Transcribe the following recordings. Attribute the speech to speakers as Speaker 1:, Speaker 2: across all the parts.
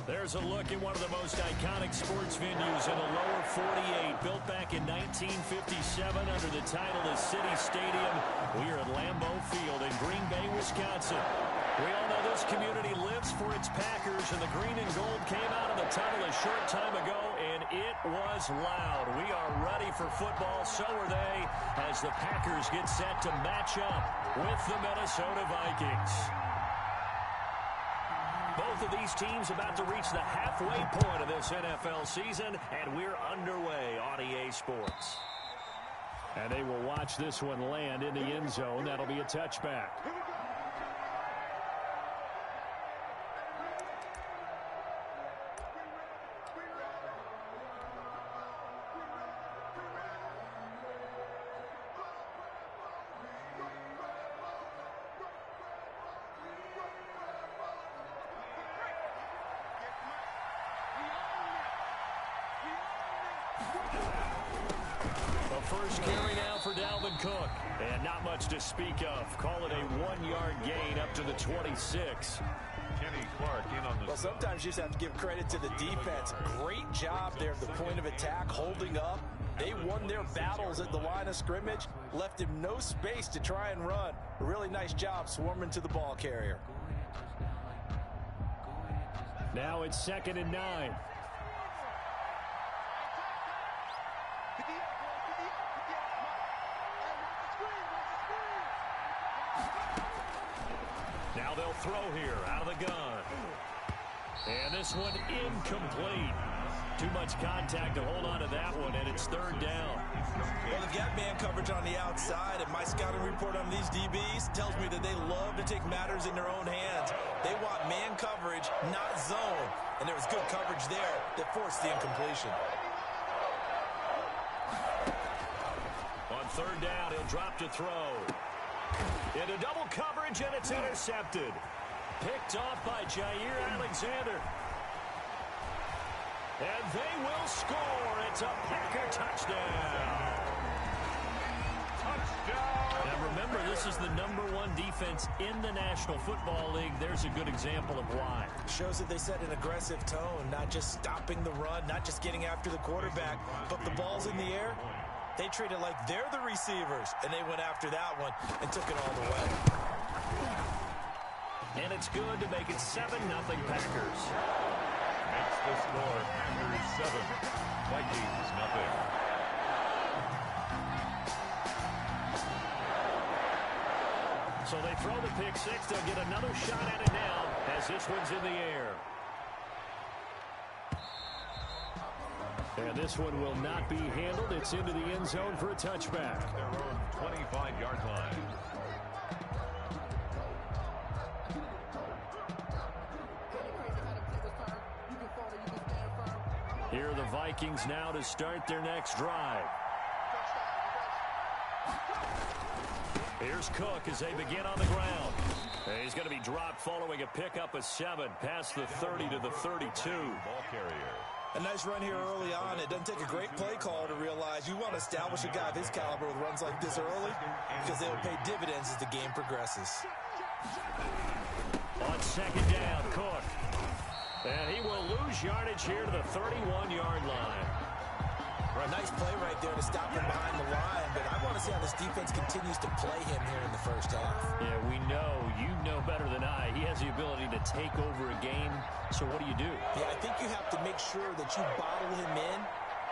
Speaker 1: There's a look at one of the most iconic sports venues in the lower 48. Built back in 1957 under the title of City Stadium. We are at Lambeau Field in Green Bay, Wisconsin. We all know this community lives for its Packers, and the green and gold came out of the tunnel a short time ago, and it was loud. We are ready for football, so are they, as the Packers get set to match up with the Minnesota Vikings. Both of these teams about to reach the halfway point of this NFL season, and we're underway on EA Sports. And they will watch this one land in the end zone. That'll be a touchback. First carry now for Dalvin Cook. And not much to speak of. Call it a 1-yard gain up to the 26.
Speaker 2: Kenny Clark in on the...
Speaker 3: Well, sometimes you just have to give credit to the defense. Great job there at the point of attack, holding up. They won their battles at the line of scrimmage, left him no space to try and run. A really nice job swarming to the ball carrier.
Speaker 1: Now it's 2nd and 9. Now they'll throw here out of the gun. And this one incomplete. Too much contact to hold on to that one, and it's 3rd down.
Speaker 3: Well, they've got man coverage on the outside, and my scouting report on these DBs tells me that they love to take matters in their own hands. They want man coverage, not zone. And there was good coverage there that forced the incompletion.
Speaker 1: On 3rd down, he'll drop to throw. Into double coverage, and it's intercepted. Picked off by Jair Alexander. And they will score. It's a Packer touchdown. Touchdown. Now remember, this is the #1 defense in the National Football League. There's a good example of why.
Speaker 3: Shows that they set an aggressive tone, not just stopping the run, not just getting after the quarterback, but the ball's in the air. They treat it like they're the receivers, and they went after that one and took it all the way.
Speaker 1: And it's good to make it 7-0 Packers.
Speaker 2: Makes the score Packers 7, Vikings 0.
Speaker 1: So they throw the pick six. They'll get another shot at it now as this one's in the air. And this one will not be handled. It's into the end zone for a touchback.
Speaker 2: Their own 25-yard line.
Speaker 1: Here are the Vikings now to start their next drive. Here's Cook as they begin on the ground. And he's going to be dropped following a pickup of 7 past the 30 to the 32.
Speaker 2: Ball carrier.
Speaker 3: A nice run here early on. It doesn't take a great play caller to realize you want to establish a guy of his caliber with runs like this early because they will pay dividends as the game progresses.
Speaker 1: On 2nd down, Cook. And he will lose yardage here to the 31-yard line.
Speaker 3: A nice play right there to stop him behind the line, but I want to see how this defense continues to play him here in the first half.
Speaker 1: Yeah, we know. You know better than I. He has the ability to take over a game, so what do you do?
Speaker 3: Yeah, I think you have to make sure that you bottle him in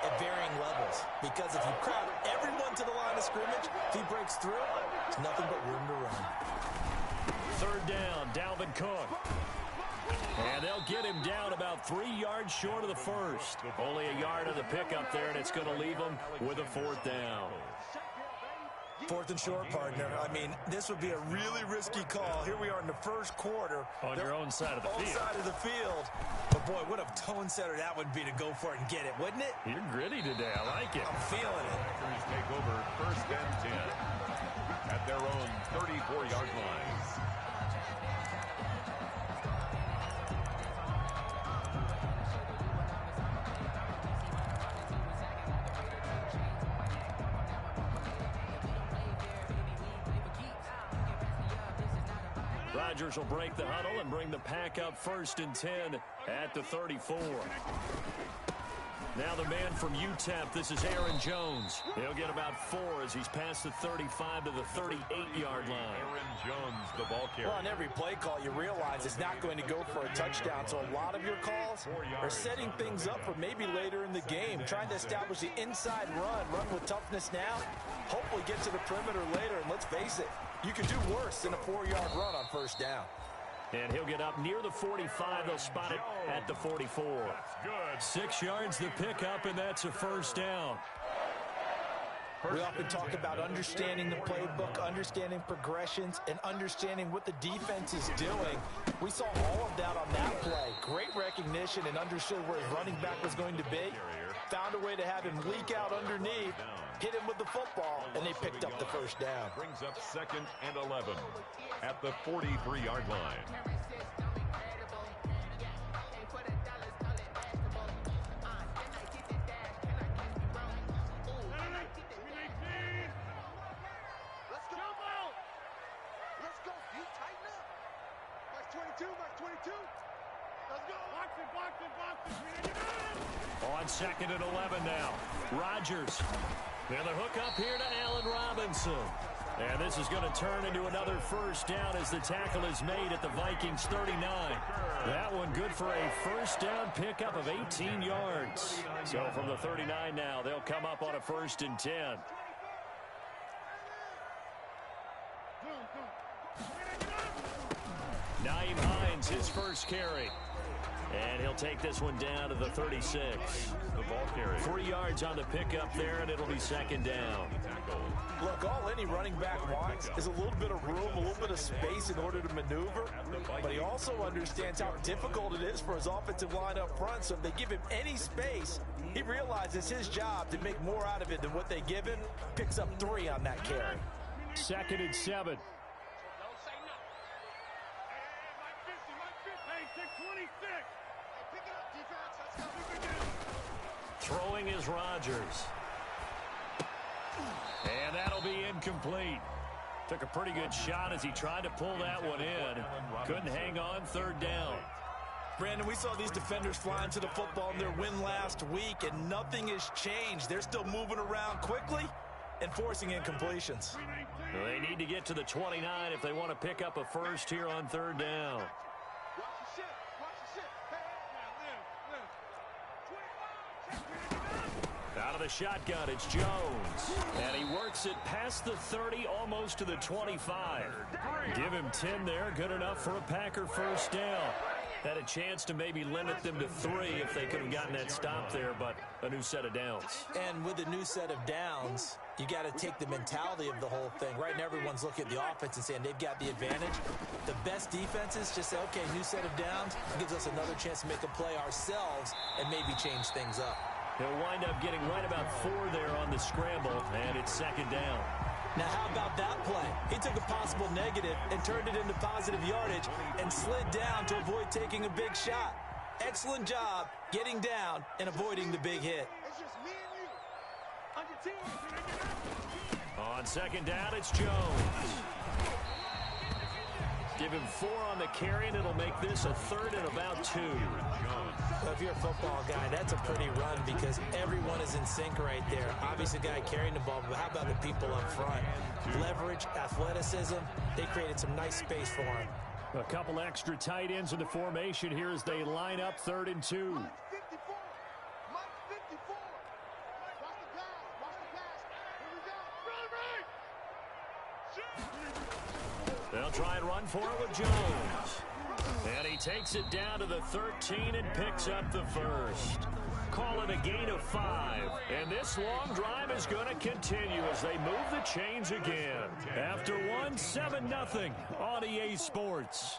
Speaker 3: at varying levels, because if you crowd everyone to the line of scrimmage, if he breaks through, it's nothing but room to run.
Speaker 1: 3rd down, Dalvin Cook. And they'll get him down about 3 yards short of the first. Only a yard of the pickup there, and it's going to leave him with a 4th down.
Speaker 3: 4th and short, partner. I mean, this would be a really risky call. Here we are in the first quarter.
Speaker 1: On your own side of the field.
Speaker 3: Side of the field. But, boy, what a tone setter that would be to go for it and get it, wouldn't it?
Speaker 1: You're gritty today. I like it.
Speaker 3: I'm feeling it.
Speaker 2: Packers take over 1st and 10 at their own 34-yard line.
Speaker 1: Rodgers will break the huddle and bring the pack up 1st and 10 at the 34. Now the man from UTEP, this is Aaron Jones. He'll get about 4 as he's past the 35 to the 38-yard line.
Speaker 2: Aaron Jones, the ball carrier.
Speaker 3: Well, on every play call, you realize it's not going to go for a touchdown. So a lot of your calls are setting things up for maybe later in the game, trying to establish the inside run with toughness now, hopefully get to the perimeter later. And let's face it, you could do worse than a 4-yard run on 1st down.
Speaker 1: And he'll get up near the 45. They'll spot it at the 44.
Speaker 2: That's good.
Speaker 1: 6 yards the pickup, and that's a 1st down.
Speaker 3: We often talk about understanding the playbook, understanding progressions, and understanding what the defense is doing. We saw all of that on that play. Great recognition and understood where his running back was going to be. Found a way to have him leak out underneath, hit him with the football, and they picked up the 1st down.
Speaker 2: Brings up 2nd and 11 at the 43-yard line.
Speaker 1: On 2nd and 11 now. Rodgers. And the hook up here to Allen Robinson. And this is going to turn into another 1st down as the tackle is made at the Vikings 39. That one good for a 1st down pickup of 18 yards. So from the 39 now, they'll come up on a 1st and 10. Nyheim Hines, his first carry. And he'll take this one down to the 36.
Speaker 2: The ball carrier.
Speaker 1: 3 yards on the pickup there, and it'll be 2nd down.
Speaker 3: Look, all any running back wants is a little bit of room, a little bit of space in order to maneuver. But he also understands how difficult it is for his offensive line up front. So if they give him any space, he realizes his job to make more out of it than what they give him. Picks up 3 on that carry.
Speaker 1: 2nd and 7. Throwing is Rodgers. And that'll be incomplete. Took a pretty good shot as he tried to pull that one in. Couldn't hang on, 3rd down.
Speaker 3: Brandon, we saw these defenders flying to the football in their win last week, and nothing has changed. They're still moving around quickly and forcing incompletions.
Speaker 1: Well, they need to get to the 29 if they want to pick up a 1st here on 3rd down. Out of the shotgun, it's Jones. And he works it past the 30, almost to the 25. Give him 10 there, good enough for a Packer 1st down. Had a chance to maybe limit them to 3 if they could have gotten that stop there, but a new set of downs.
Speaker 3: And with a new set of downs, you got to take the mentality of the whole thing. Right now, everyone's looking at the offense and saying they've got the advantage. The best defenses just say, okay, new set of downs. It gives us another chance to make a play ourselves and maybe change things up.
Speaker 1: He'll wind up getting right about 4 there on the scramble, and it's 2nd down.
Speaker 3: Now, how about that play? He took a possible negative and turned it into positive yardage and slid down to avoid taking a big shot. Excellent job getting down and avoiding the big hit.
Speaker 4: It's just me and you. On your team.
Speaker 1: On 2nd down, it's Jones. Give him 4 on the carry, and it'll make this a 3rd and about 2.
Speaker 3: Well, if you're a football guy, that's a pretty run because everyone is in sync right there. Obviously, the guy carrying the ball, but how about the people up front? Leverage, athleticism, they created some nice space for him.
Speaker 1: A couple extra tight ends in the formation here as they line up 3rd and 2.
Speaker 4: Mike 54. Mike 54. Watch the pass. Watch the pass. Here we go.
Speaker 1: They'll try and run for it with Jones. And he takes it down to the 13 and picks up the 1st. Call it a gain of 5. And this long drive is going to continue as they move the chains again. After 1, 7-0 on EA Sports.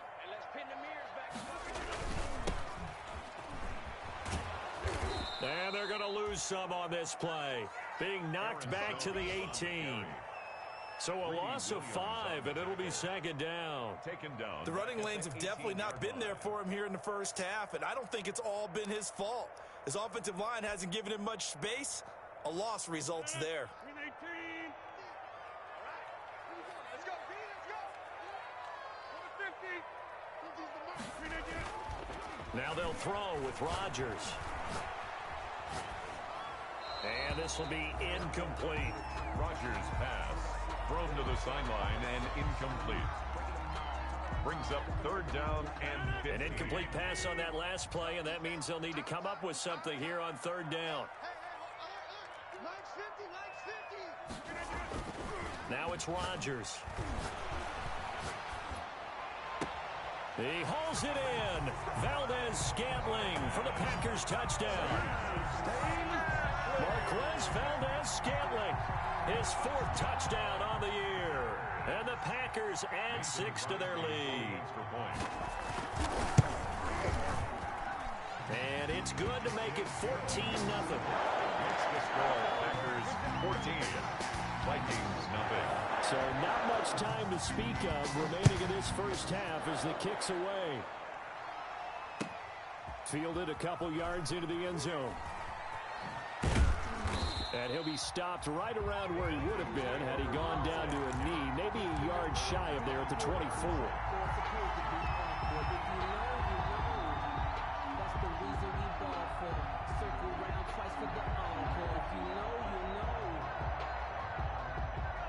Speaker 1: And they're going to lose some on this play. Being knocked back to the 18. So a loss of 5, and it'll be 2nd down.
Speaker 2: Taken down.
Speaker 3: The running lanes have definitely not been there for him here in the 1st half, and I don't think it's all been his fault. His offensive line hasn't given him much space. A loss results there.
Speaker 4: Let's go, B. Let's go.
Speaker 1: Now they'll throw with Rodgers. And this will be incomplete.
Speaker 2: Rodgers' pass thrown to the sideline and incomplete. Brings up third down and 50.
Speaker 1: An incomplete pass on that last play, and that means they'll need to come up with something here on third down. Now it's Rodgers. He hauls it in. Valdez-Scantling for the Packers touchdown. Marquez Valdez-Scantling, his 4th touchdown on the year. And the Packers add 6 to their lead. And it's good to make it 14-0.
Speaker 2: It's the score. Packers 14. Vikings nothing.
Speaker 1: So not much time to speak of remaining in this first half as the kick's away. Fielded a couple yards into the end zone. And he'll be stopped right around where he would have been had he gone down to a knee, maybe a yard shy of there at the 24.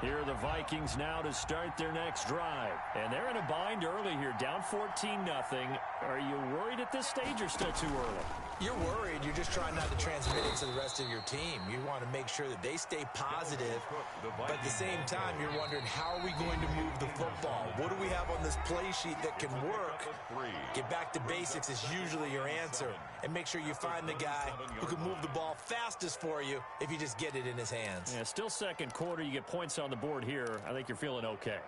Speaker 1: Here are the Vikings now to start their next drive. And they're in a bind early here, down 14-0. Are you worried at this stage or still too early?
Speaker 3: You're worried. You're just trying not to transmit it to the rest of your team. You want to make sure that they stay positive, but at the same time, you're wondering, how are we going to move the football? What do we have on this play sheet that can work? Get back to basics is usually your answer, and make sure you find the guy who can move the ball fastest for you if you just get it in his hands.
Speaker 1: Yeah, still second quarter. You get points on the board here. I think you're feeling okay.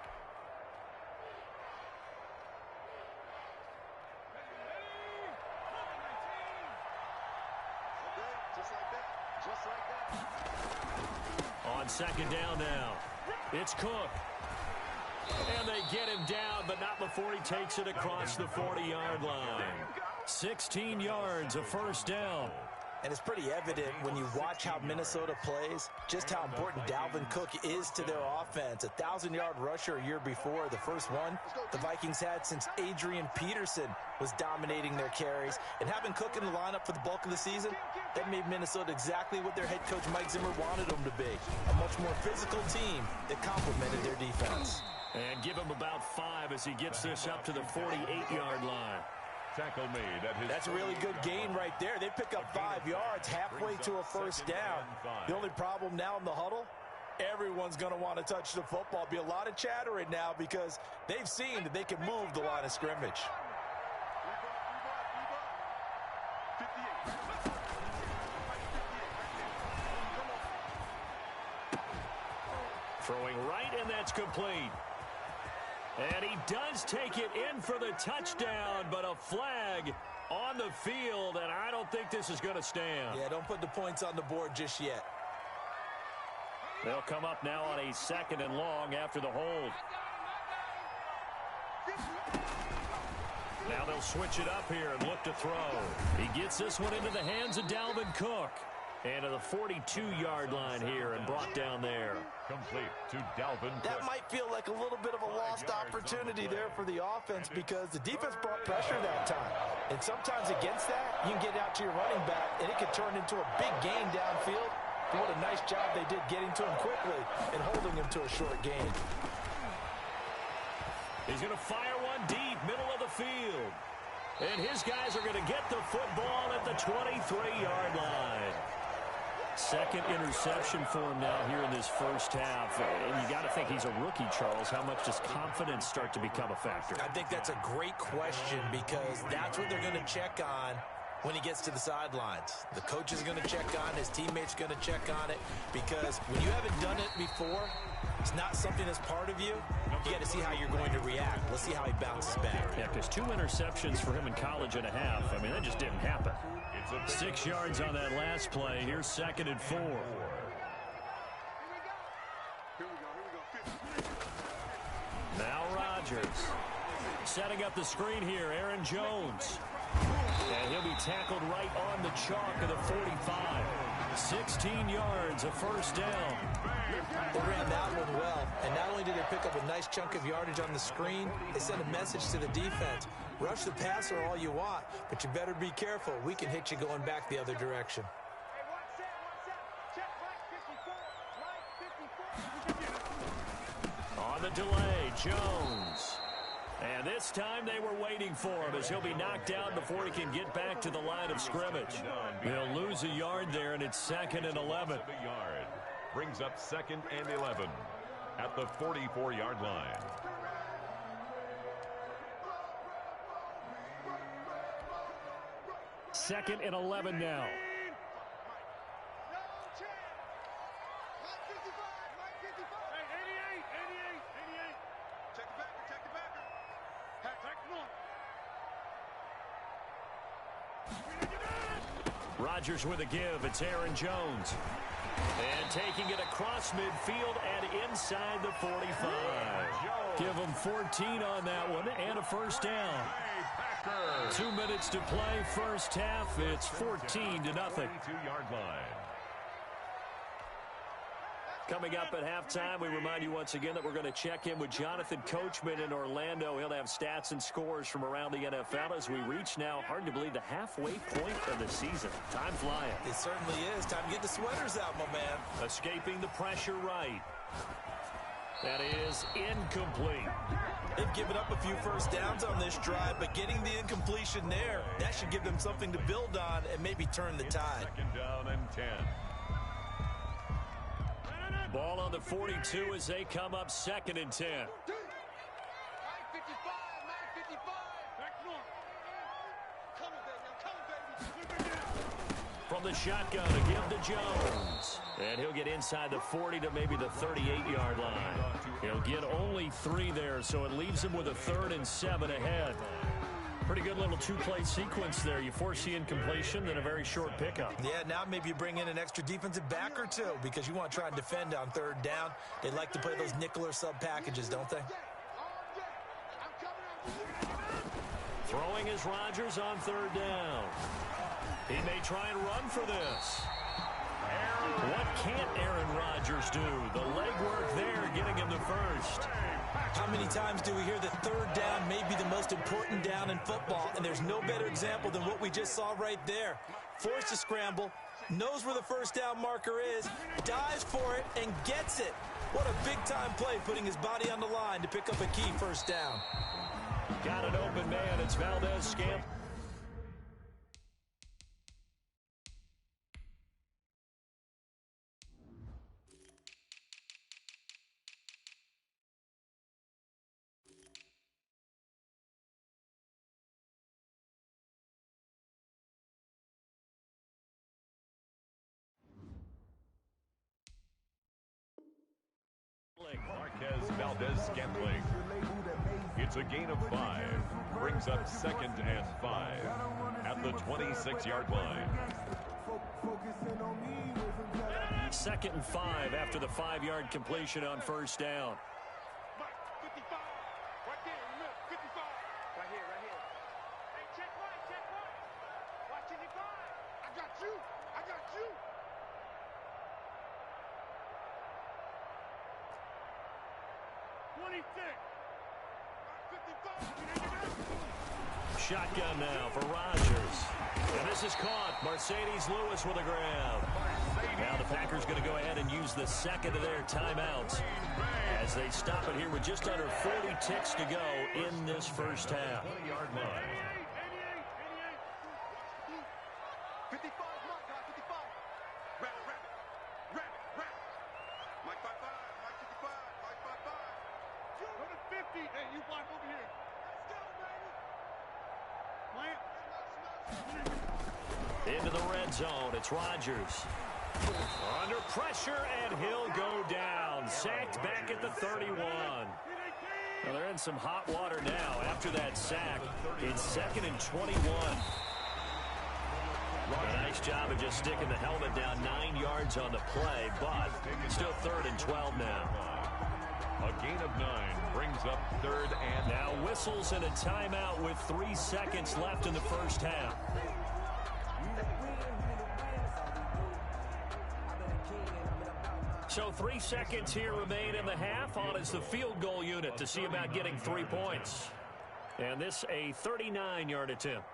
Speaker 1: On second down now, it's Cook. And they get him down, but not before he takes it across the 40-yard line. 16 yards, a first down.
Speaker 3: And it's pretty evident when you watch how Minnesota plays, just how important Dalvin Cook is to their offense. A 1,000-yard rusher a year before, the first one the Vikings had since Adrian Peterson was dominating their carries. And having Cook in the lineup for the bulk of the season, that made Minnesota exactly what their head coach Mike Zimmer wanted them to be. A much more physical team that complemented their defense.
Speaker 1: And give him about 5 as he gets this up to the 48-yard line.
Speaker 2: Tackle made at his.
Speaker 3: That's a really good gain right there. They pick up 5 yards halfway to a first down. The only problem now in the huddle, everyone's going to want to touch the football. Be a lot of chattering now because they've seen that they can move the line of scrimmage.
Speaker 1: Throwing right, and that's complete. And he does take it in for the touchdown, but a flag on the field, and I don't think this is going to stand.
Speaker 3: Yeah, don't put the points on the board just yet.
Speaker 1: They'll come up now on a 2nd and long after the hold. Now they'll switch it up here and look to throw. He gets this one into the hands of Dalvin Cook. And to the 42-yard line here and brought down there.
Speaker 2: Complete to Dalvin Cook.
Speaker 3: That might feel like a little bit of a lost opportunity there for the offense because the defense brought pressure that time. And sometimes against that, you can get out to your running back, and it could turn into a big gain downfield. But what a nice job they did getting to him quickly and holding him to a short gain.
Speaker 1: He's going to fire one deep, middle of the field. And his guys are going to get the football at the 23-yard line. Second interception for him now here in this first half. And you got to think he's a rookie, Charles. How much does confidence start to become a factor?
Speaker 3: I think that's a great question because that's what they're going to check on when he gets to the sidelines. The coach is going to check on it. His teammates going to check on it because when you haven't done it before, it's not something that's part of you. You got to see how you're going to react. Let's see how he bounces back.
Speaker 1: Yeah, because 2 interceptions for him in college and a half. I mean, that just didn't happen. 6 yards on that last play. Here's 2nd and 4. Now Rodgers. Setting up the screen here, Aaron Jones. And he'll be tackled right on the chalk of the 45. 16 yards, a first down.
Speaker 3: They ran that one well, and not only did they pick up a nice chunk of yardage on the screen, they sent a message to the defense. Rush the passer all you want, but you better be careful. We can hit you going back the other direction.
Speaker 1: On the delay, Jones. And this time they were waiting for him as he'll be knocked down before he can get back to the line of scrimmage. He'll lose a yard there, and it's 2nd and 11.
Speaker 2: Brings up 2nd and 11 at the 44-yard line.
Speaker 1: Second and 11 now. Rodgers with a give. It's Aaron Jones. And taking it across midfield and inside the 45. Give him 14 on that one and a first down. 2 minutes to play, first half. It's 14-0.
Speaker 2: 22-yard line.
Speaker 1: Coming up at halftime, we remind you once again that we're going to check in with Jonathan Coachman in Orlando. He'll have stats and scores from around the NFL as we reach now, hard to believe, the halfway point of the season. Time flying.
Speaker 3: It certainly is. Time to get the sweaters out, my man.
Speaker 1: Escaping the pressure right. That is incomplete.
Speaker 3: They've given up a few first downs on this drive, but getting the incompletion there, that should give them something to build on and maybe turn the tide.
Speaker 2: 2nd down and 10.
Speaker 1: Ball on the 42 as they come up 2nd and 10. From the shotgun, a give to Jones. And he'll get inside the 40 to maybe the 38-yard line. He'll get only 3 there, so it leaves him with a 3rd and 7 ahead. Pretty good little two-play sequence there. You force the incompletion, then a very short pickup.
Speaker 3: Yeah, now maybe you bring in an extra defensive back or two because you want to try and defend on 3rd down. They like to play those nickel or sub packages, don't they?
Speaker 1: Throwing is Rodgers on 3rd down. He may try and run for this. What can't Aaron Rodgers do? The legwork there getting him the first.
Speaker 3: How many times do we hear that 3rd down may be the most important down in football, and there's no better example than what we just saw right there. Forced to scramble, knows where the first down marker is, dives for it, and gets it. What a big-time play, putting his body on the line to pick up a key first down.
Speaker 1: Got an open man. It's Valdez-Scantling.
Speaker 2: Valdez-Scantling. It's a gain of 5. Brings up 2nd and 5 at the 26-yard line.
Speaker 1: 2nd and 5 after the 5-yard completion on first down. Shotgun now for Rodgers. And this is caught. Mercedes Lewis with a grab. Now the Packers going to go ahead and use the 2nd of their timeouts as they stop it here with just under 40 ticks to go in this first half.
Speaker 2: 20-yard line.
Speaker 4: 55, Mike, 55. Rabbit. Mike 55, Mike 55, Mike 55. Go to 50. Hey, you block over here. Let's go, baby.
Speaker 1: Into the red zone. It's Rodgers. Under pressure, and he'll go down. Sacked back at the 31. Well, they're in some hot water now after that sack. It's 2nd and 21. A nice job of just sticking the helmet down 9 yards on the play, but still 3rd and 12 now.
Speaker 2: A gain of 9 brings up 3rd and
Speaker 1: now whistles and a timeout with 3 seconds left in the first half. So 3 seconds here remain in the half. On is the field goal unit to see about getting 3 points. And this a 39-yard attempt.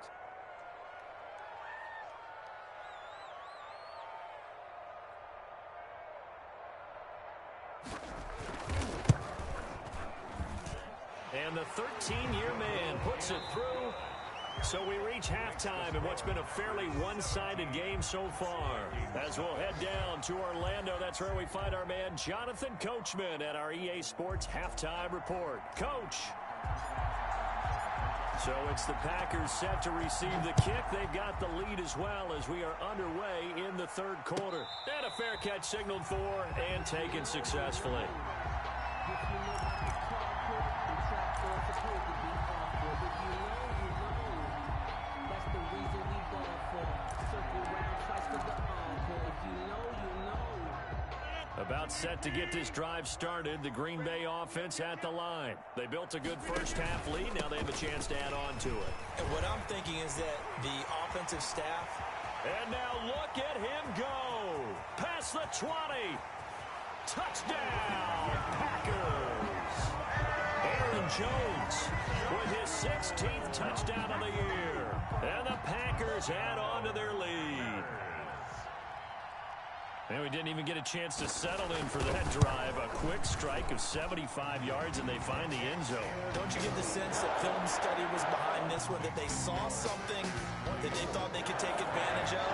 Speaker 1: And the 13-year man puts it through. So we reach halftime in what's been a fairly one-sided game so far. As we'll head down to Orlando, that's where we find our man Jonathan Coachman at our EA Sports Halftime Report. Coach. So it's the Packers set to receive the kick. They've got the lead as well as we are underway in the third quarter. And a fair catch signaled for and taken successfully. About set to get this drive started, the Green Bay offense at the line. They built a good first-half lead. Now they have a chance to add on to it.
Speaker 3: And what I'm thinking is that the offensive staff...
Speaker 1: And now look at him go. Past the 20. Touchdown, Packers. Aaron Jones with his 16th touchdown of the year. And the Packers add on to their lead. And we didn't even get a chance to settle in for that drive. A quick strike of 75 yards, and they find the end zone.
Speaker 3: Don't you get the sense that film study was behind this one, that they saw something that they thought they could take advantage of?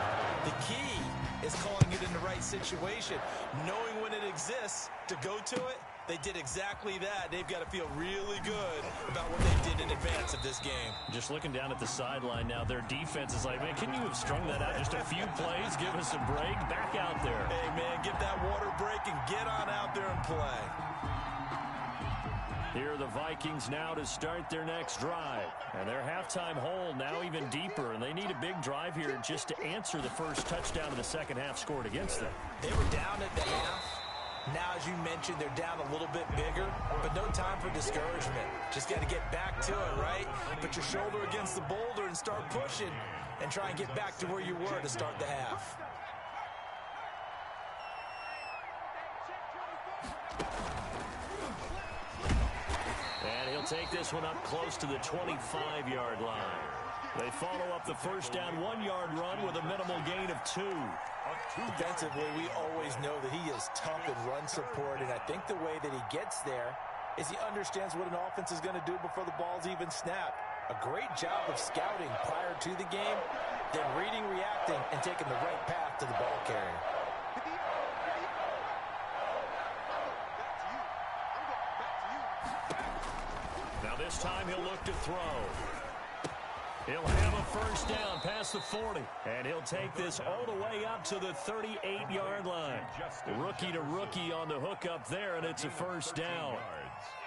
Speaker 3: The key is calling it in the right situation, knowing when it exists to go to it. They did exactly that. They've got to feel really good about what they did in advance of this game.
Speaker 1: Just looking down at the sideline now, their defense is like, man, can you have strung that out just a few plays? Give us a break. Back out there.
Speaker 3: Hey, man, get that water break and get on out there and play.
Speaker 1: Here are the Vikings now to start their next drive. And their halftime hole now even deeper. And they need a big drive here just to answer the first touchdown of the second half scored against them.
Speaker 3: They were down at the half. Now, as you mentioned, they're down a little bit bigger, but no time for discouragement. Just got to get back to it, right? Put your shoulder against the boulder and start pushing and try and get back to where you were to start the half.
Speaker 1: And he'll take this one up close to the 25-yard line. They follow up the first down 1-yard run with a minimal gain of 2.
Speaker 3: Defensively, we always know that he is tough in run support, and I think the way that he gets there is he understands what an offense is going to do before the ball's even snapped. A great job of scouting prior to the game, then reading, reacting, and taking the right path to the ball carrier.
Speaker 1: Now this time he'll look to throw. He'll have a first down past the 40, and he'll take this all the way up to the 38-yard line. Rookie to rookie on the hook up there, and it's a first down.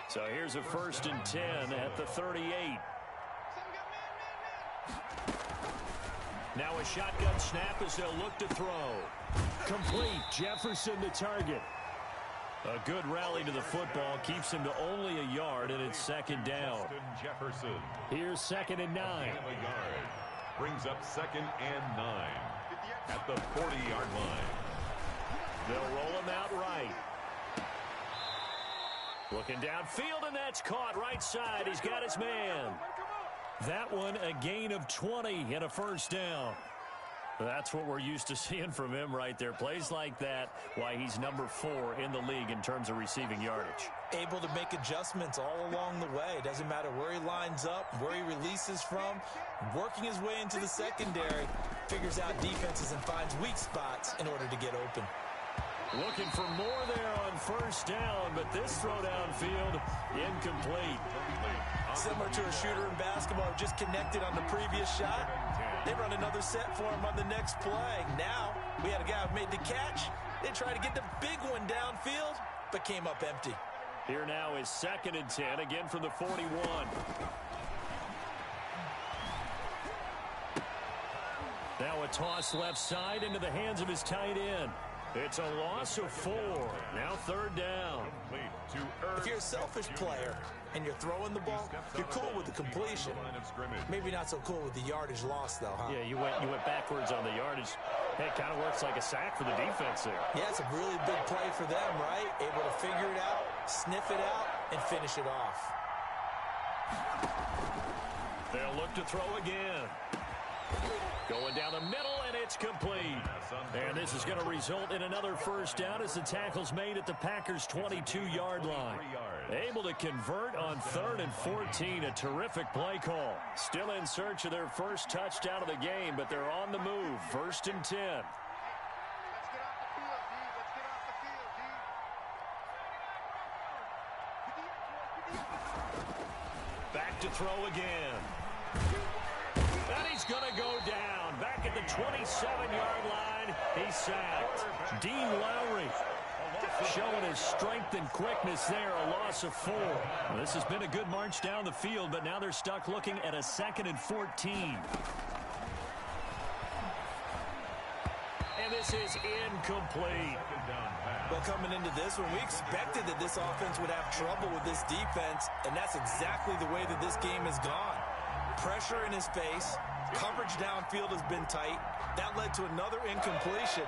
Speaker 1: So here's a 1st and 10 at the 38. Now a shotgun snap as they'll look to throw. Complete. Jefferson the target. A good rally to the football keeps him to only a yard, and it's second down.
Speaker 2: Jefferson.
Speaker 1: Here's 2nd and 9.
Speaker 2: Brings up 2nd and 9 at the 40-yard line.
Speaker 1: They'll roll him out right. Looking downfield, and that's caught right side. He's got his man. That one a gain of 20 and a first down. That's what we're used to seeing from him right there. Plays like that, why he's number 4 in the league in terms of receiving yardage.
Speaker 3: Able to make adjustments all along the way. Doesn't matter where he lines up, where he releases from. Working his way into the secondary, figures out defenses and finds weak spots in order to get open.
Speaker 1: Looking for more there on first down, but this throw downfield incomplete.
Speaker 3: Similar to a shooter in basketball who just connected on the previous shot. They run another set for him on the next play. Now, we had a guy who made the catch. They tried to get the big one downfield, but came up empty.
Speaker 1: Here now is 2nd and 10, again from the 41. Now a toss left side into the hands of his tight end. It's a loss of 4. Now 3rd down.
Speaker 3: If you're a selfish player and you're throwing the ball, you're cool with the completion. Maybe not so cool with the yardage loss, though, huh?
Speaker 1: Yeah, you went backwards on the yardage. Hey, it kind of works like a sack for the defense there.
Speaker 3: Yeah, it's a really big play for them, right? Able to figure it out, sniff it out, and finish it off.
Speaker 1: They'll look to throw again. Going down the middle, and it's complete. And this is going to result in another first down as the tackle's made at the Packers' 22-yard line. Able to convert on 3rd and 14. A terrific play call. Still in search of their first touchdown of the game, but they're on the move. 1st and 10. Back to throw again. And he's going to go down. Back at the 27-yard line. He's sacked. Dean Lowry showing his strength and quickness there. A loss of 4. Well, this has been a good march down the field, but now they're stuck looking at a 2nd and 14. And this is incomplete.
Speaker 3: Well, coming into this one, we expected that this offense would have trouble with this defense, and that's exactly the way that this game has gone. Pressure in his face. Coverage downfield has been tight. That led to another incompletion.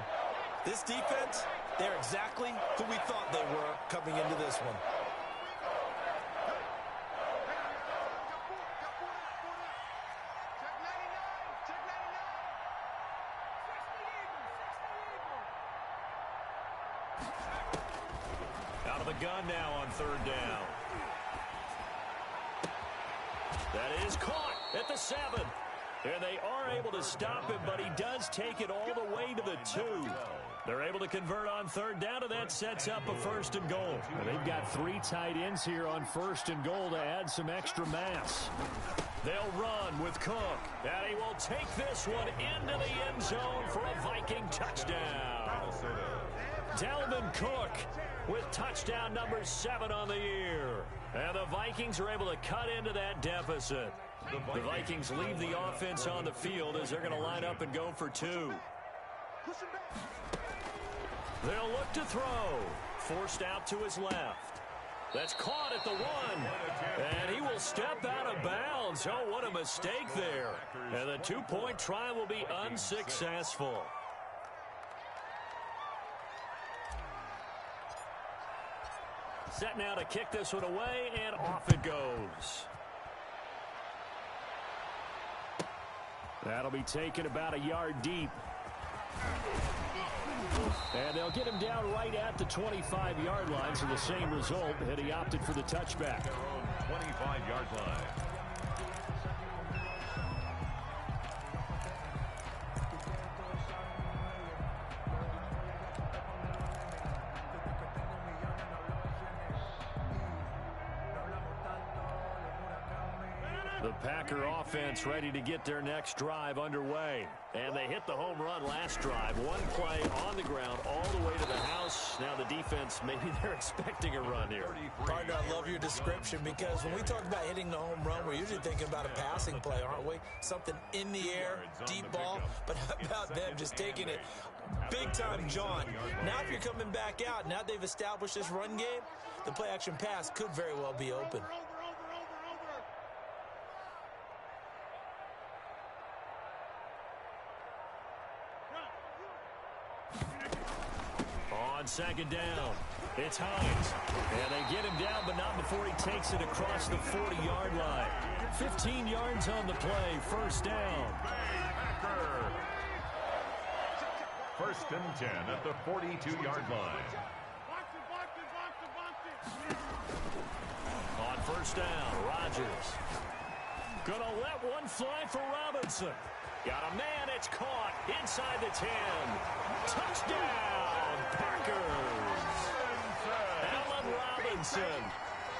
Speaker 3: This defense, they're exactly who we thought they were coming into this one.
Speaker 1: Out of the gun now on 3rd down. That is caught at the 7. And they are able to stop him, but he does take it all the way to the 2. They're able to convert on 3rd down, and that sets up a 1st and goal. And they've got 3 tight ends here on 1st and goal to add some extra mass. They'll run with Cook, and he will take this one into the end zone for a Viking touchdown. Dalvin Cook with touchdown number 7 on the year. And the Vikings are able to cut into that deficit. The Vikings leave the offense on the field as they're going to line up and go for 2. They'll look to throw. Forced out to his left. That's caught at the 1. And he will step out of bounds. Oh, what a mistake there. And the 2-point try will be unsuccessful. Set now to kick this one away, and off it goes. That'll be taken about a yard deep. And they'll get him down right at the 25-yard line, so the same result, and he opted for the touchback.
Speaker 2: Their own 25-yard line.
Speaker 1: The Packer offense ready to get their next drive underway. And they hit the home run last drive. 1 play on the ground all the way to the house. Now the defense, maybe they're expecting a run here.
Speaker 3: Partner, I love your description, because when we talk about hitting the home run, we're usually thinking about a passing play, aren't we? Something in the air, deep ball. But how about them just taking it big time, John? Now if you're coming back out, now they've established this run game, the play action pass could very well be open.
Speaker 1: On 2nd down, it's Hines. And they get him down, but not before he takes it across the 40-yard line. 15 yards on the play, 1st down.
Speaker 2: Packer. 1st and 10 at the 42-yard line.
Speaker 1: On 1st down, Rodgers. Gonna let one fly for Robinson. Got a man, it's caught inside the 10. Touchdown, Packers. Allen Robinson,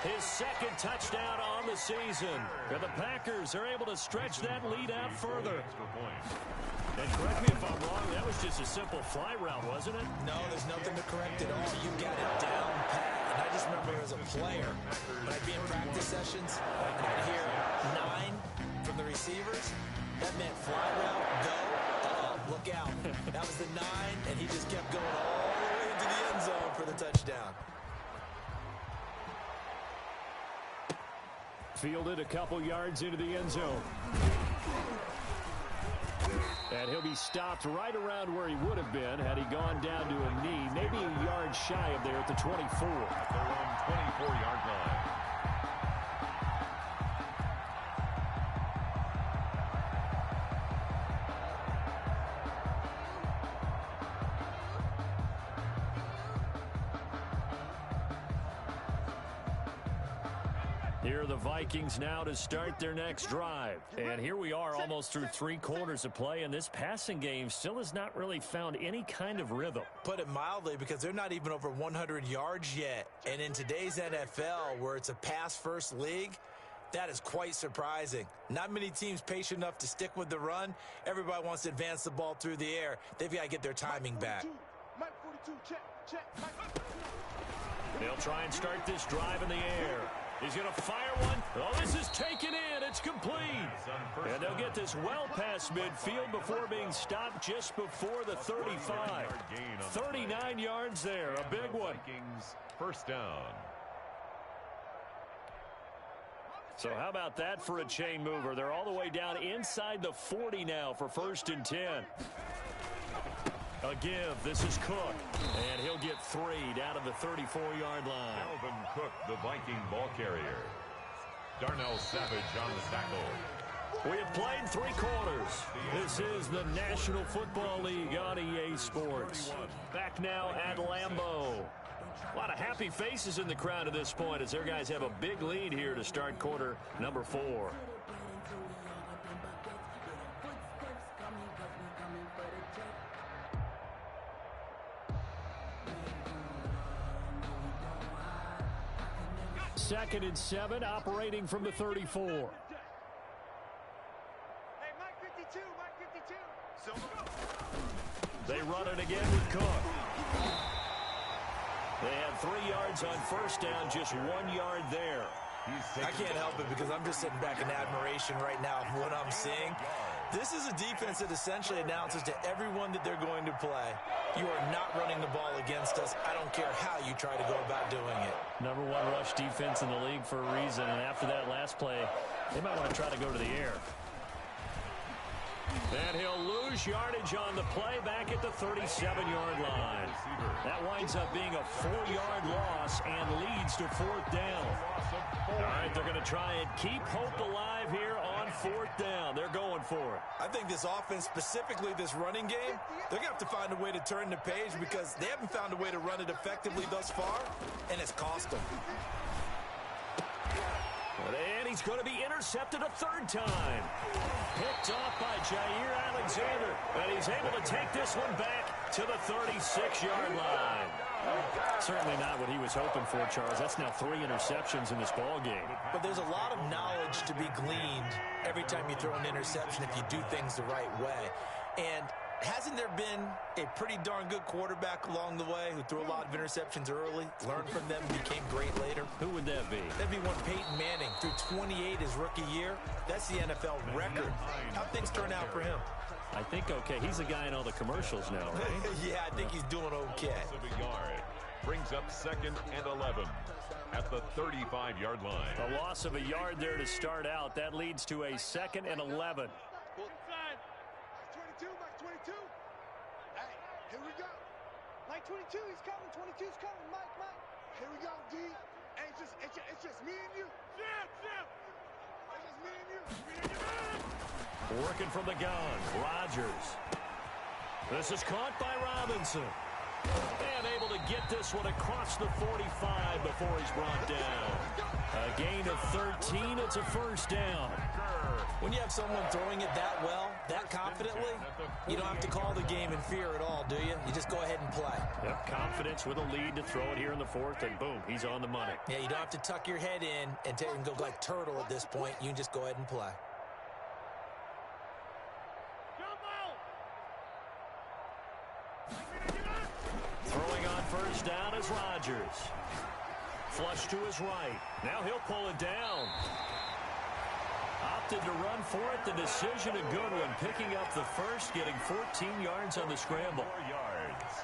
Speaker 1: his 2nd touchdown on the season. And the Packers are able to stretch that lead out further. And correct me if I'm wrong, that was just a simple fly route, wasn't it?
Speaker 3: No, there's nothing to correct at all. You got it down pat. And I just remember as a player, when I'd be in practice sessions, and I'd hear 9 from the receivers. That meant fly route, go, look out. That was the 9, and he just kept going all the way into the end zone for the touchdown.
Speaker 1: Fielded a couple yards into the end zone. And he'll be stopped right around where he would have been had he gone down to a knee, maybe a yard shy of there at the 24.
Speaker 2: At their own 24-yard line.
Speaker 1: Here are the Vikings now to start their next drive. And here we are almost through 3 quarters of play, and this passing game still has not really found any kind of rhythm.
Speaker 3: Put it mildly, because they're not even over 100 yards yet. And in today's NFL, where it's a pass-first league, that is quite surprising. Not many teams patient enough to stick with the run. Everybody wants to advance the ball through the air. They've got to get their timing back.
Speaker 4: Mike 42, check.
Speaker 1: They'll try and start this drive in the air. He's going to fire one. Oh, this is taken in. It's complete. And they'll get this well past midfield before being stopped just before the 35. 39 yards there. A big one.
Speaker 2: First down.
Speaker 1: So how about that for a chain mover? They're all the way down inside the 40 now for 1st and 10. A give. This is Cook. And he'll get 3 down to the 34-yard line.
Speaker 2: Alvin Cook, the Viking ball carrier. Darnell Savage on the tackle.
Speaker 1: We have played 3 quarters. This is the National Football League on EA Sports. Back now at Lambeau. A lot of happy faces in the crowd at this point as their guys have a big lead here to start quarter number 4. Second and 7, operating from the 34.
Speaker 4: Hey, Mike 52, Mike 52.
Speaker 1: They run it again with Cook. They have 3 yards on first down, just 1 yard there.
Speaker 3: I can't help it because I'm just sitting back in admiration right now of what I'm seeing. This is a defense that essentially announces to everyone that they're going to play, you are not running the ball against us. I don't care how you try to go about doing it.
Speaker 1: Number 1 rush defense in the league for a reason, and after that last play, they might want to try to go to the air. And he'll lose yardage on the play back at the 37-yard line. That winds up being a 4-yard loss and leads to 4th down. All right, they're going to try and keep hope alive here on 4th down. They're going for it.
Speaker 3: I think this offense, specifically this running game, they're going to have to find a way to turn the page because they haven't found a way to run it effectively thus far, and it's cost them.
Speaker 1: And he's going to be intercepted a 3rd time. Picked off by Jair Alexander. And he's able to take this one back to the 36-yard line. Certainly not what he was hoping for, Charles. That's now 3 interceptions in this ball game.
Speaker 3: But there's a lot of knowledge to be gleaned every time you throw an interception if you do things the right way. And hasn't there been a pretty darn good quarterback along the way who threw a lot of interceptions early, learned from them, became great later?
Speaker 1: Who would that be?
Speaker 3: That'd be one Peyton Manning. Threw 28 his rookie year. That's the NFL record. How'd things turn out for him?
Speaker 1: I think okay. He's the guy in all the commercials now, right?
Speaker 3: Yeah, I think he's doing okay.
Speaker 2: A yard. Brings up 2nd and 11 at the 35-yard line.
Speaker 1: A loss of a yard there to start out. That leads to a 2nd and 11.
Speaker 4: Mike 22. Hey, here we go. Mike 22, he's coming. 22's coming. Mike. Here we go, D. Hey, it's just me and you. Jim. It's just me and you.
Speaker 1: Working from the gun, Rodgers. This is caught by Robinson. And able to get this one across the 45 before he's brought down. A gain of 13, it's a 1st down.
Speaker 3: When you have someone throwing it that well, that confidently, you don't have to call the game in fear at all, do you? You just go ahead and play.
Speaker 1: Yep, confidence with a lead to throw it here in the 4th, and boom, he's on the money.
Speaker 3: Yeah, you don't have to tuck your head in and go like turtle at this point. You can just go ahead and play.
Speaker 1: Throwing on 1st down is Rodgers. Flush to his right. Now he'll pull it down. Opted to run for it. The decision a good one. Picking up the 1st, getting 14 yards on the scramble.
Speaker 2: 4 yards.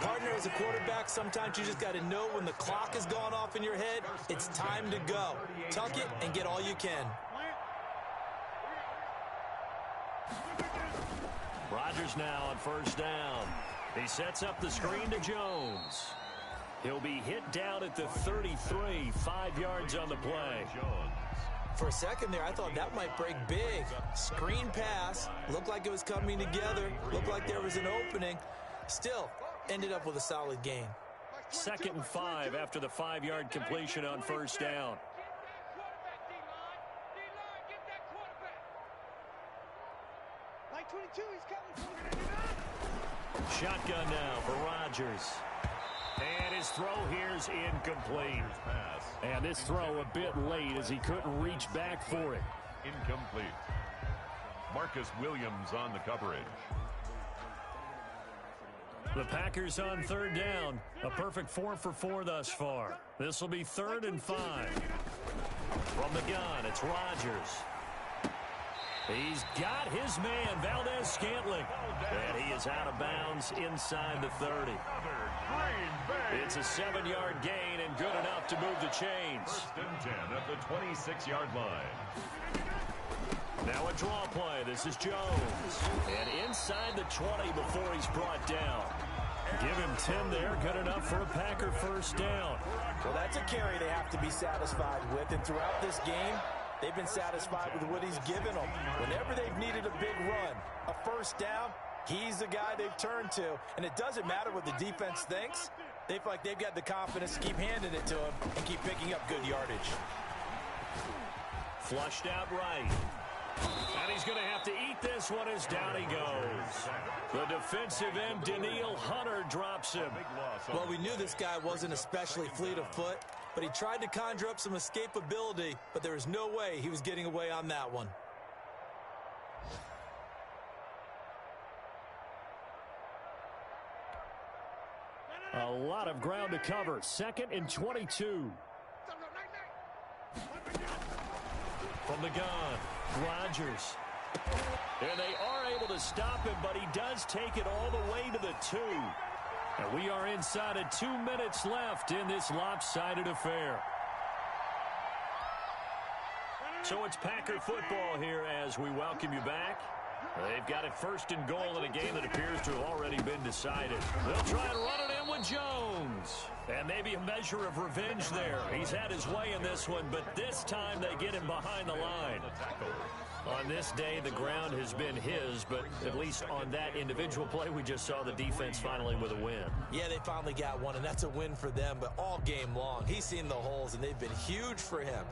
Speaker 3: Partner, as a quarterback, sometimes you just got to know when the clock has gone off in your head, it's time to go. Tuck it and get all you can.
Speaker 1: Rodgers now on 1st down. He sets up the screen to Jones. He'll be hit down at the 33, 5 yards on the play.
Speaker 3: For a second there, I thought that might break big. Screen pass, looked like it was coming together, looked like there was an opening. Still, ended up with a solid gain.
Speaker 1: 2nd and 5 after the 5-yard completion on 1st down.
Speaker 4: 22, he's coming.
Speaker 1: Shotgun now for Rodgers. And his throw here's incomplete. And this throw a bit late as he couldn't reach back for it.
Speaker 2: Incomplete. Marcus Williams on the coverage.
Speaker 1: The Packers on third down. A perfect 4 for 4 thus far. This will be 3rd and 5. From the gun, it's Rodgers. He's got his man, Valdez-Scantling. And he is out of bounds inside the 30. It's a 7-yard gain and good enough to move the chains.
Speaker 2: 1st and 10 at the 26-yard line.
Speaker 1: Now a draw play. This is Jones. And inside the 20 before he's brought down. Give him 10 there. Good enough for a Packer first down.
Speaker 3: Well, that's a carry they have to be satisfied with. And throughout this game, they've been satisfied with what he's given them. Whenever they've needed a big run, a first down, he's the guy they've turned to. And it doesn't matter what the defense thinks. They feel like they've got the confidence to keep handing it to him and keep picking up good yardage.
Speaker 1: Flushed out right. And he's going to have to eat this one as down he goes. The defensive end, Daniil Hunter, drops him.
Speaker 3: Well, we knew this guy wasn't especially fleet of foot, but he tried to conjure up some escapability, but there was no way he was getting away on that one.
Speaker 1: A lot of ground to cover. 2nd and 22. From the gun, Rodgers. And they are able to stop him, but he does take it all the way to the 2. And we are inside of 2 minutes left in this lopsided affair. So it's Packer football here as we welcome you back. They've got it 1st and goal in a game that appears to have already been decided. They'll try and run it in with Jones. And maybe a measure of revenge there. He's had his way in this one, but this time they get him behind the line. On this day, the ground has been his, but at least on that individual play, we just saw the defense finally with a win.
Speaker 3: Yeah, they finally got one, and that's a win for them, but all game long, he's seen the holes, and they've been huge for him.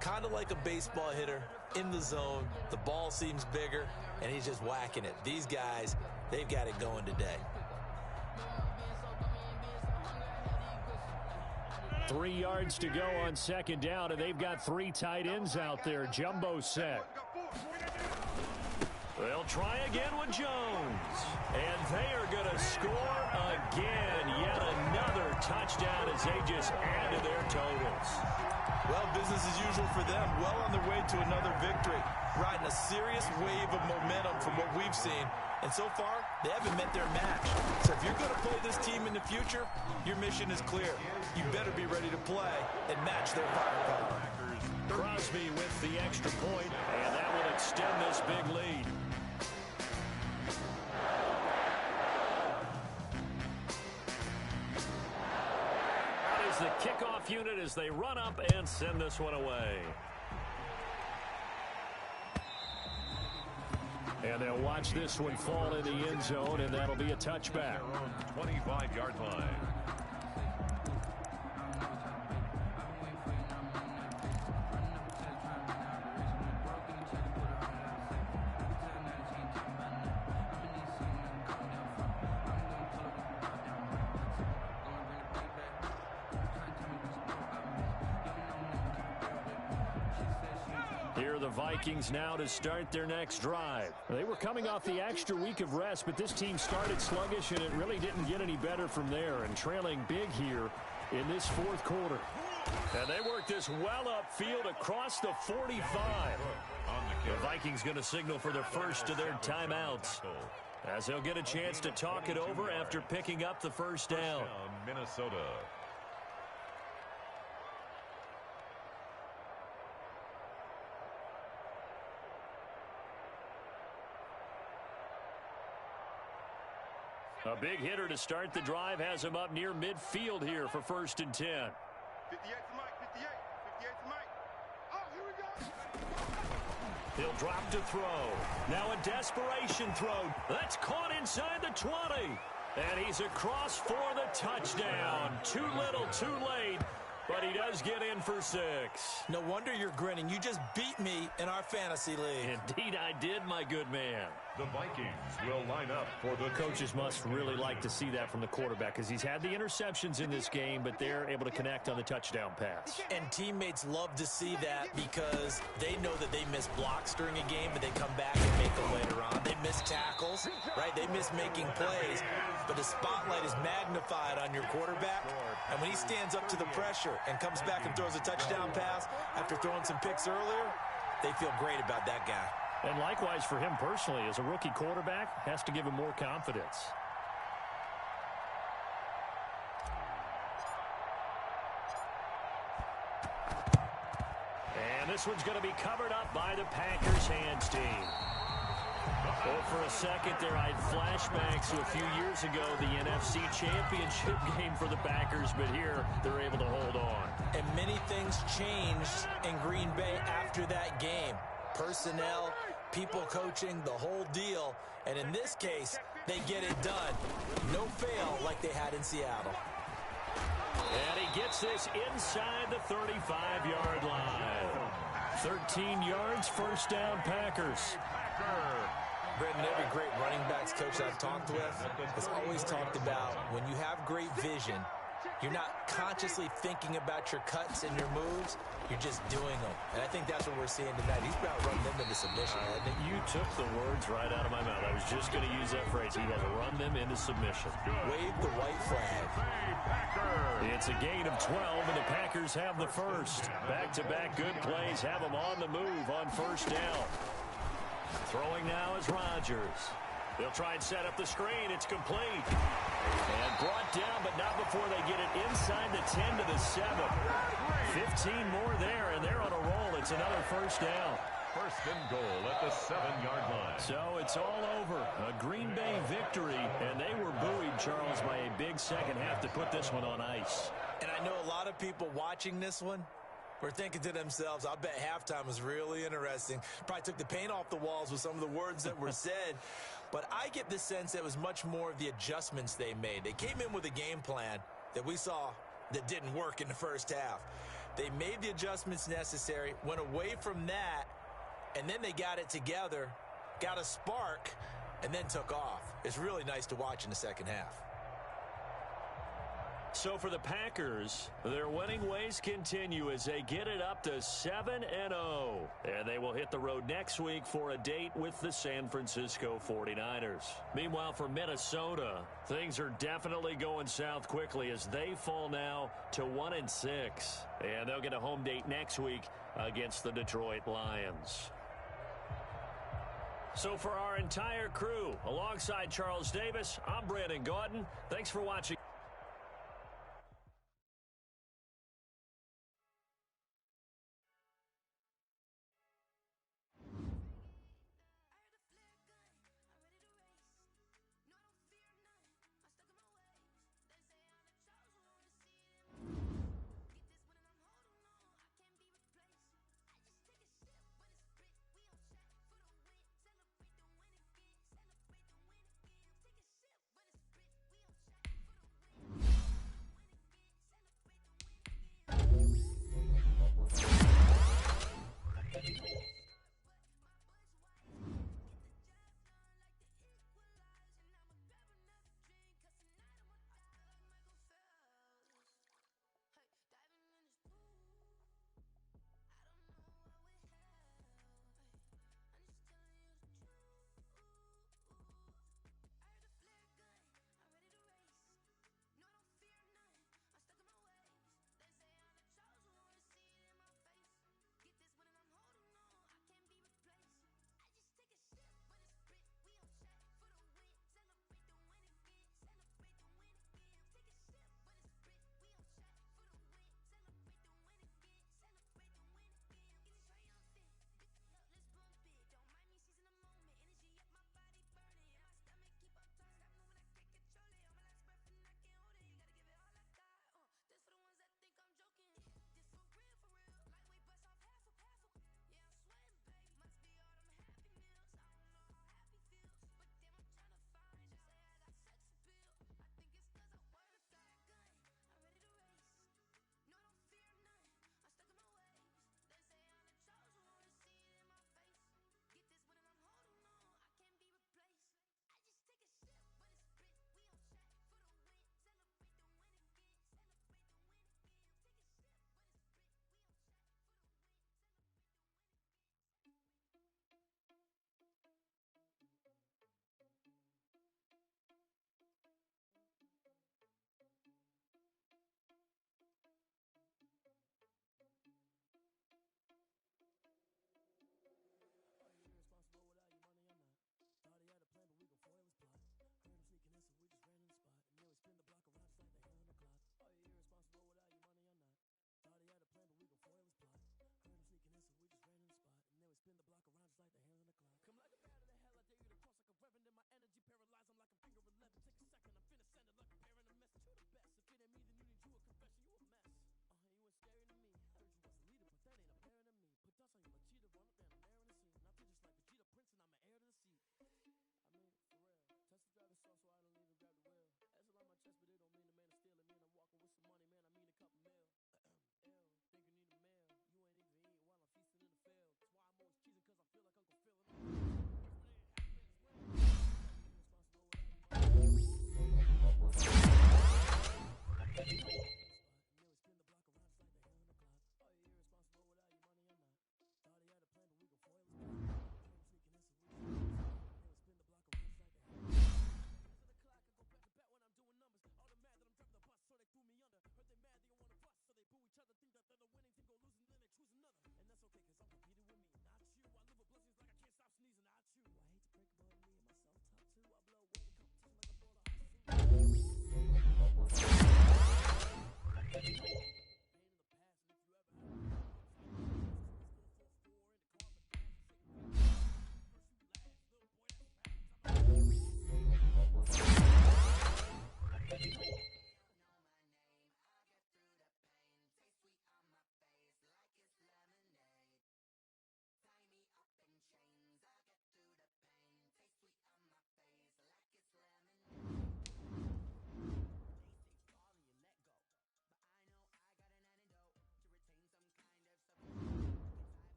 Speaker 3: Kind of like a baseball hitter in the zone. The ball seems bigger, and he's just whacking it. These guys, they've got it going today.
Speaker 1: 3 yards to go on 2nd down, and they've got 3 tight ends out there. Jumbo set. They'll try again with Jones. And they are going to score again. Yet another touchdown as they just add to their totals.
Speaker 3: Well, business as usual for them. Well on their way to another victory. Riding a serious wave of momentum from what we've seen. And so far, they haven't met their match. So if you're going to play this team in the future, your mission is clear. You better be ready to play and match their firepower.
Speaker 1: Crosby with the extra point, and that will extend this big lead. That is the kickoff unit as they run up and send this one away. And they'll watch this one fall in the end zone, and that'll be a touchback.
Speaker 2: 25-yard line.
Speaker 1: Here are the Vikings now to start their next drive. They were coming off the extra week of rest, but this team started sluggish, and it really didn't get any better from there, and trailing big here in this 4th quarter. And they work this well upfield across the 45. The Vikings going to signal for their first of their timeouts, as they'll get a chance to talk it over after picking up the first down.
Speaker 2: Minnesota.
Speaker 1: A big hitter to start the drive has him up near midfield here for 1st and 10.
Speaker 4: 58 to Mike, 58 to Mike. Oh, here we go.
Speaker 1: He'll drop to throw. Now a desperation throw. That's caught inside the 20. And he's across for the touchdown. Too little, too late. But he does get in for 6.
Speaker 3: No wonder you're grinning. You just beat me in our fantasy league.
Speaker 1: Indeed I did, my good man.
Speaker 2: The Vikings will line up for the...
Speaker 1: Coaches must really like to see that from the quarterback because he's had the interceptions in this game, but they're able to connect on the touchdown pass.
Speaker 3: And teammates love to see that because they know that they miss blocks during a game, but they come back and make them later on. They miss tackles, right? They miss making plays, but the spotlight is magnified on your quarterback. And when he stands up to the pressure and comes back and throws a touchdown pass after throwing some picks earlier, they feel great about that guy.
Speaker 1: And likewise for him personally, as a rookie quarterback, has to give him more confidence. And this one's going to be covered up by the Packers hands team. Oh, for a second there, I had flashbacks to a few years ago, the NFC Championship game for the Packers, but here they're able to hold on.
Speaker 3: And many things changed in Green Bay after that game. Personnel, people coaching, the whole deal. And in this case, they get it done. No fail like they had in Seattle.
Speaker 1: And he gets this inside the 35-yard line. 13 yards, first down, Packers.
Speaker 3: Brendan, every great running backs coach I've talked with has always talked about when you have great vision, you're not consciously thinking about your cuts and your moves. You're just doing them. And I think that's what we're seeing tonight. He's about running them into submission.
Speaker 1: You took the words right out of my mouth. I was just going to use that phrase. He has run them into submission.
Speaker 3: Wave the white flag.
Speaker 1: It's a gain of 12, and the Packers have the first. Back-to-back good plays have them on the move on first down. Throwing now is Rodgers. They'll try and set up the screen. It's complete. And brought down, but not before they get it inside the 10 to the 7. 15 more there, and they're on a roll. It's another first down.
Speaker 2: First and goal at the 7-yard line.
Speaker 1: So it's all over. A Green Bay victory, and they were buoyed, Charles, by a big second half to put this one on ice.
Speaker 3: And I know a lot of people watching this one were thinking to themselves, I bet halftime was really interesting. Probably took the paint off the walls with some of the words that were said. But I get the sense that it was much more of the adjustments they made. They came in with a game plan that we saw that didn't work in the first half. They made the adjustments necessary, went away from that, and then they got it together, got a spark, and then took off. It's really nice to watch in the second half.
Speaker 1: So for the Packers, their winning ways continue as they get it up to 7-0. And they will hit the road next week for a date with the San Francisco 49ers. Meanwhile, for Minnesota, things are definitely going south quickly as they fall now to 1-6. And they'll get a home date next week against the Detroit Lions. So for our entire crew, alongside Charles Davis, I'm Brandon Gaudin. Thanks for watching.